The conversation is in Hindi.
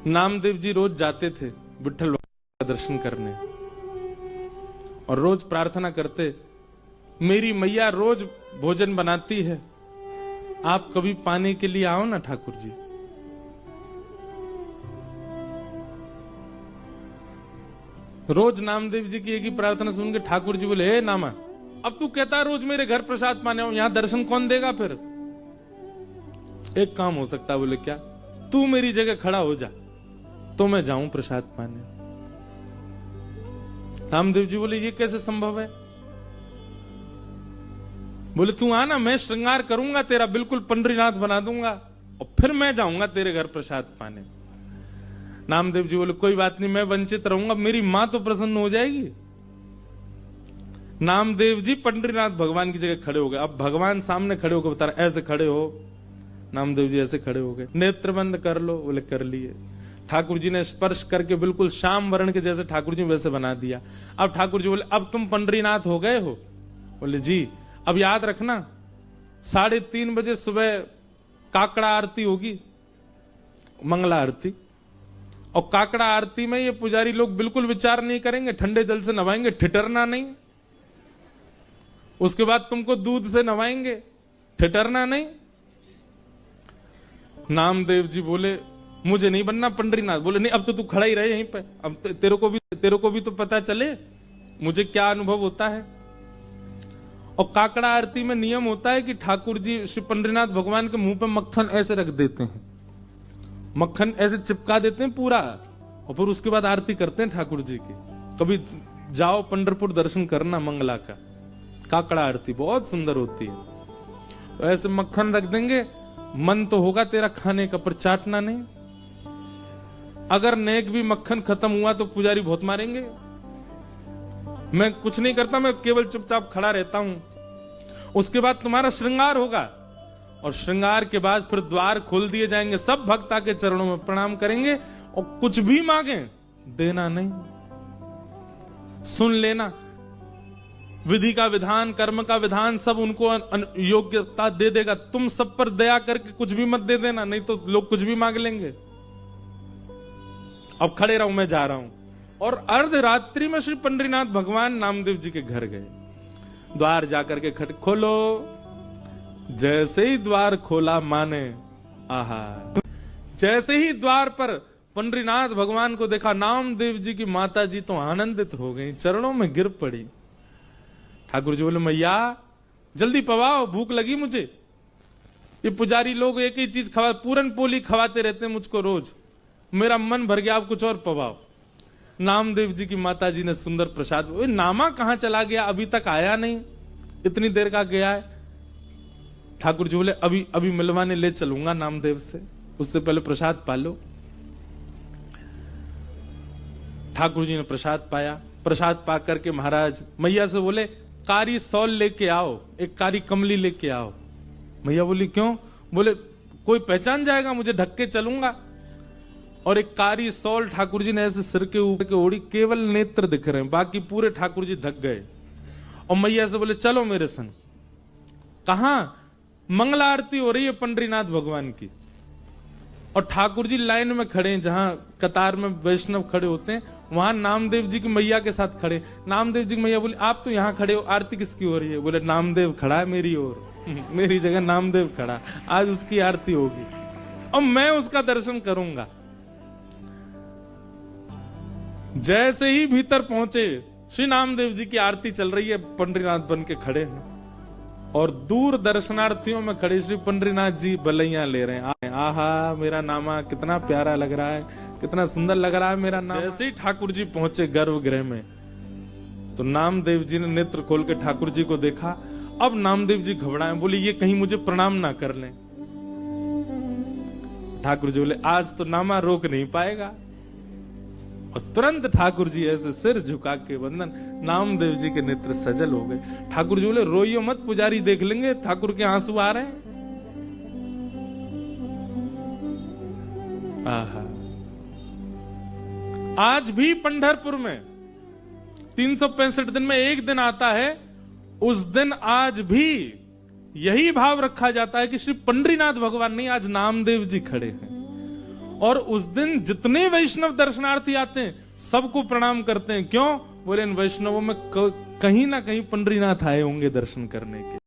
नामदेव जी रोज जाते थे विठ्ठल का दर्शन करने और रोज प्रार्थना करते, मेरी मैया रोज भोजन बनाती है, आप कभी पाने के लिए आओ ना ठाकुर जी। रोज नामदेव जी की एक ही प्रार्थना सुन के ठाकुर जी बोले, हे नामा, अब तू कहता रोज मेरे घर प्रसाद पाने आओ, यहां दर्शन कौन देगा फिर? एक काम हो सकता है। बोले क्या? तू मेरी जगह खड़ा हो जा तो मैं जाऊं प्रसाद पाने। नामदेव जी बोले, ये कैसे संभव है? बोले, तू आना, मैं श्रृंगार करूंगा तेरा, बिल्कुल पंडरीनाथ बना दूंगा और फिर मैं जाऊंगा तेरे घर प्रसाद पाने। नामदेव जी बोले, कोई बात नहीं, मैं वंचित रहूंगा, मेरी मां तो प्रसन्न हो जाएगी। नामदेव जी पंडरीनाथ भगवान की जगह खड़े हो गए। अब भगवान सामने खड़े होकर बता रहे, ऐसे खड़े हो। नामदेव जी ऐसे खड़े हो गए। नेत्र बंद कर लो। बोले कर लिए। ठाकुर जी ने स्पर्श करके बिल्कुल श्याम वर्ण के जैसे ठाकुर जी वैसे बना दिया। अब ठाकुर जी बोले, अब तुम पंडरीनाथ हो गए हो? बोले जी। अब याद रखना 3:30 बजे सुबह काकड़ा आरती होगी, मंगला आरती। और काकड़ा आरती में ये पुजारी लोग बिल्कुल विचार नहीं करेंगे, ठंडे जल से नवाएंगे, ठिठरना नहीं। उसके बाद तुमको दूध से नवाएंगे, ठिठरना नहीं। नामदेव जी बोले, मुझे नहीं बनना पंडरीनाथ। बोले, नहीं, अब तो तू खड़ा ही रहे यहीं पे, अब तेरे को भी तो पता चले मुझे क्या अनुभव होता है। और काकड़ा आरती में नियम होता है कि ठाकुर जी श्री पंडरीनाथ भगवान के मुंह पे मक्खन ऐसे रख देते हैं, मक्खन ऐसे चिपका देते हैं पूरा, और फिर उसके बाद आरती करते हैं ठाकुर जी की। कभी जाओ पंढरपुर दर्शन करना मंगला का, काकड़ा आरती बहुत सुंदर होती है। तो ऐसे मक्खन रख देंगे, मन तो होगा तेरा खाने का, पर चाटना नहीं। अगर नेक भी मक्खन खत्म हुआ तो पुजारी बहुत मारेंगे। मैं कुछ नहीं करता, मैं केवल चुपचाप खड़ा रहता हूं। उसके बाद तुम्हारा श्रृंगार होगा, और श्रृंगार के बाद फिर द्वार खोल दिए जाएंगे, सब भक्त आके चरणों में प्रणाम करेंगे, और कुछ भी मांगे देना नहीं, सुन लेना। विधि का विधान, कर्म का विधान सब उनको योग्यता दे देगा। तुम सब पर दया करके कुछ भी मत दे देना, नहीं तो लोग कुछ भी मांग लेंगे। अब खड़े रहूं, मैं जा रहा हूं। और अर्धरात्रि में श्री पंडरीनाथ भगवान नामदेव जी के घर गए। द्वार जाकर के खोलो। जैसे ही द्वार खोला माने, आहा, जैसे ही द्वार पर पंडरीनाथ भगवान को देखा, नामदेव जी की माता जी तो आनंदित हो गई, चरणों में गिर पड़ी। ठाकुर जी बोले, मैया जल्दी पवाओ, भूख लगी मुझे। ये पुजारी लोग एक ही चीज खवा, पूरन पोली खवाते रहते हैं मुझको रोज, मेरा मन भर गया, अब कुछ और पवाओ। नामदेव जी की माता जी ने सुंदर प्रसाद। नामा कहां चला गया, अभी तक आया नहीं, इतनी देर का गया है। ठाकुर जी बोले, अभी मिलवाने ले चलूंगा नामदेव से, उससे पहले प्रसाद पा लो। ठाकुर जी ने प्रसाद पाया। प्रसाद पा करके महाराज मैया से बोले, कारी सौल लेके आओ, एक कारी कमली लेके आओ। मैया बोली, क्यों? बोले, कोई पहचान जाएगा, मुझे ढक के चलूंगा। और एक कारी सौल ठाकुर जी ने ऐसे सिर के ऊपर के ओढ़ी, केवल नेत्र दिख रहे हैं, बाकी पूरे ठाकुर जी ढक गए। और मैया से बोले, चलो मेरे संग। कहां? मंगला आरती हो रही है पंडरीनाथ भगवान की, और ठाकुर जी लाइन में खड़े हैं, जहां कतार में वैष्णव खड़े होते हैं, वहां नामदेव जी की मैया के साथ खड़े। नामदेव जी की मैया बोली, आप तो यहां खड़े हो, आरती किसकी हो रही है? बोले, नामदेव खड़ा है मेरी ओर मेरी जगह नामदेव खड़ा, आज उसकी आरती होगी और मैं उसका दर्शन करूंगा। जैसे ही भीतर पहुंचे, श्री नामदेव जी की आरती चल रही है, पंडरीनाथ बन के खड़े हैं, और दूर दर्शनार्थियों में खड़े श्री पंडरीनाथ जी बलैया ले रहे हैं। आहा, मेरा नामा कितना प्यारा लग रहा है, कितना सुंदर लग रहा है मेरा नाम। जैसे ही ठाकुर जी पहुंचे गर्भगृह में, तो नामदेव जी ने नेत्र खोल के ठाकुर जी को देखा। अब नामदेव जी घबराए, बोले, ये कहीं मुझे प्रणाम ना कर लें। ठाकुर जी बोले, आज तो नामा रोक नहीं पाएगा। और तुरंत ठाकुर जी ऐसे सिर झुका के वंदन, नामदेव जी के नेत्र सजल हो गए। ठाकुर जी बोले, रोइयो मत, पुजारी देख लेंगे, ठाकुर के आंसू आ रहे हैं। आहा, आज भी पंढरपुर में 365 दिन में एक दिन आता है, उस दिन आज भी यही भाव रखा जाता है कि श्री पंडरीनाथ भगवान नहीं, आज नामदेव जी खड़े हैं। और उस दिन जितने वैष्णव दर्शनार्थी आते हैं सबको प्रणाम करते हैं। क्यों? बोले इन वैष्णवों में कहीं ना कहीं पंडरीनाथ आए होंगे दर्शन करने के।